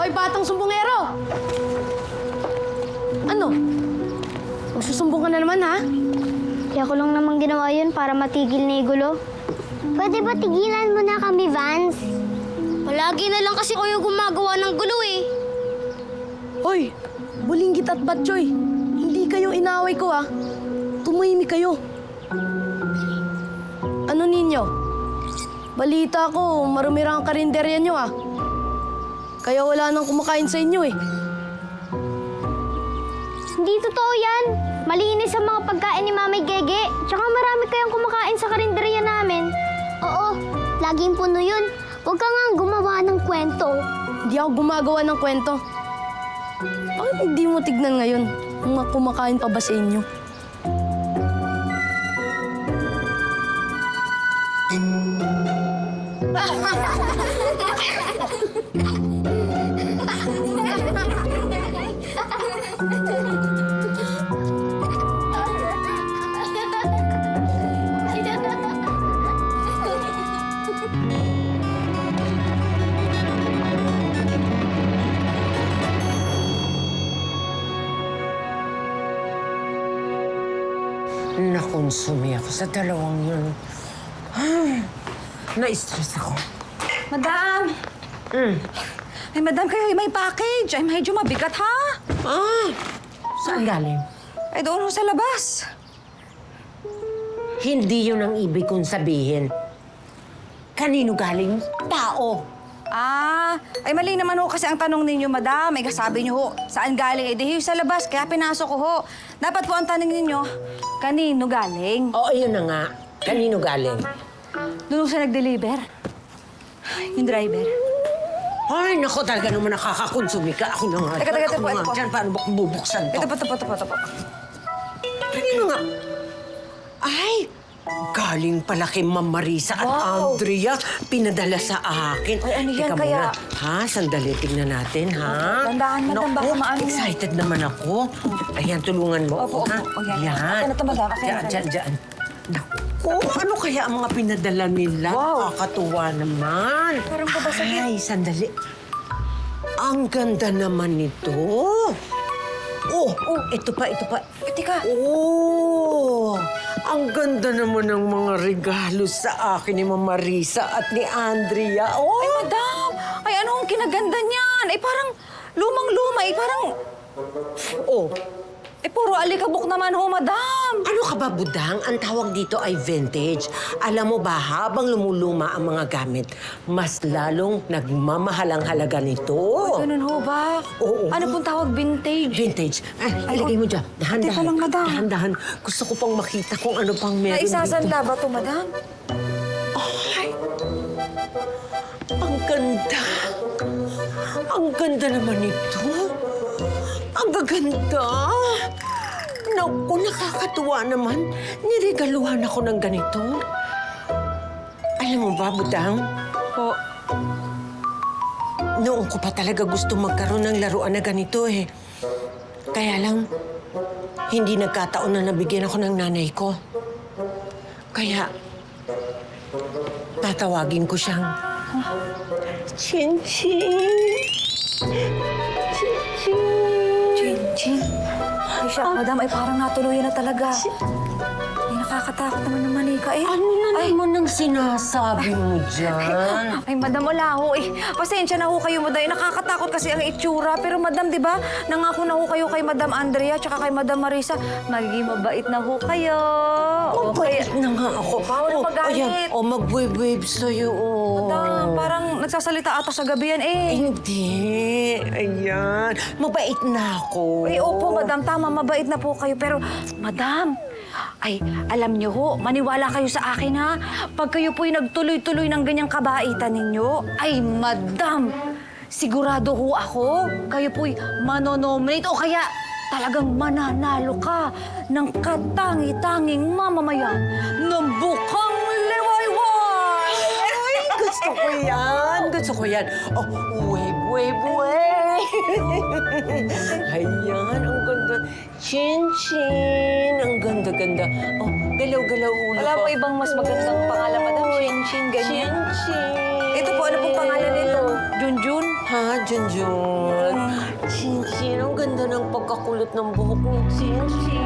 Hoy, batang sumbongero! Ano? Magsusumbong ka na naman, ha? Kaya ko lang naman ginawa yun para matigil na gulo. Pwede ba tigilan mo na kami, Vance? Palagi na lang kasi kayo gumagawa ng gulo eh. Hoy, Bulinggit at Batchoy, hindi kayo inaway ko, ha? Tumahimik kayo. Ano ninyo? Balita ko, marumira ang karinderya nyo, ha? Kaya wala nang kumakain sa inyo, eh. Hindi totoo yan. Malinis ang mga pagkain ni Mamay Gege. Tsaka marami kayong kumakain sa karinderya namin. Oo, laging puno yun. Huwag ka nga gumawa ng kwento. Hindi ako gumagawa ng kwento. Bakit hindi mo tignan ngayon kung kumakain pa ba sa inyo? Nakonsumi ako sa dalawang yun. Ay, na-stress ako. Madam! Ay, madam, kayo may package. Ay, medyo mabigat, ha? Saan galing? Ay, doon ho sa labas. Hindi yun ang ibig kong sabihin. Kanino galing? Tao. Ay mali naman ho kasi ang tanong ninyo, madam. Ay, sabi niyo ho, saan galing? Eh, di ho sa labas, kaya pinasok ko ho. Dapat po ang tanong ninyo, kanino galing? Oo, yun na nga. Kanino galing? Doon ho siya nag-deliver. Yung driver. Ay, naku, talaga naman nakakakonsumi ka. Ako na nga. Teka, Ako ito po, na ito nga po. dyan. Paano ba kung bubuksan to? Ito po. Kanino nga? Ay, galing pala kay Ma'am Marisa at Wow. Andrea. Pinadala sa akin. Ay, ano yan Teka kaya? muna. Ha? Sandali, tignan natin, ha? Tandaan, madam, baka Naku, maano yan. excited naman ako. Ayan, tulungan mo Opo, ako, ha? opo. Ayan. Yan. Akin na to, madam. Akin na to. Diyan. Naku, ano kaya ang mga pinadala nila? Wow. Kakatuwa naman. Parang babasagin. Ay, sandali. Ang ganda naman nito. Oh, ito pa. Teka. Oh, ang ganda naman ng mga regalo sa akin ni Ma'am Marisa at ni Andrea. Ay, Oh, madam! Ay, ano ang kinaganda niyan? Ay, parang lumang-luma. Ay, parang... oh. Ay, puro alikabok naman ho, madam. Ano ka ba, Budang? Ang tawag dito ay vintage. Alam mo ba, habang lumuluma ang mga gamit, mas lalong nagmamahal ang halaga nito. Ganun ho ba? Oo. Ano pong tawag vintage? Vintage. Ay, ilagay mo dyan. Dahan-dahan. Teka lang, madam. Dahan-dahan. Gusto ko pang makita kung ano pang meron dito. Naisasanda ba to, madam? Ay, ang ganda. Ang ganda naman ito. Ang gaganda. Naku, nakakatuwa naman. Niregaluhan ako ng ganito. Alam mo ba, Budang? Po. Noon ko pa talaga gusto magkaroon ng laruan na ganito eh. Kaya lang, hindi nagkataon na nabigyan ako ng nanay ko. Kaya, tatawagin ko siyang Chin-Chin. Chin-chin. Ay, siya, madam, ay parang natuluyan na talaga. Ay, nakakatakot naman ng manika eh. Ano na naman ang sinasabi mo dyan? Ay, madam, wala ho eh. Pasensya na ho kayo, madam. Ay, nakakatakot kasi ang itsura. Pero, madam, di ba, nangako na ho kayo kay Madam Andrea tsaka kay Madam Marisa. Magiging mabait na ho kayo. Mabait na nga ako. Bawal na magalit. Ayan, mag-wave-wave sa'yo. Madam, parang nagsasalita ata sa gabi yan eh. Hindi. Ayan. Mabait na ako. Ay, opo, madam. Tama, mabait na po kayo. Pero, madam, ay, alam niyo ho, maniwala kayo sa akin, ha? Pag kayo po'y nagtuloy-tuloy ng ganyang kabaitan ninyo, ay, madam, sigurado ho ako, kayo po'y manonominate o kaya talagang mananalo ka ng katangi-tanging mamamayan ng bukang liwayway! Ay, gusto ko yan. Gusto ko yan. Oh, wave. Ayan, ang ganda. Chin-chin. Ang ganda-ganda. Oh, galaw-galaw ulo Wala ko. po ibang mas magandang pangalan, madam. Chin-chin, ganyan. Chin-chin. Ito po, ano pong pangalan nito? Junjun. Ha, Junjun? Chinchin, ang ganda ng pagkakulot ng buhok ni Chinchin.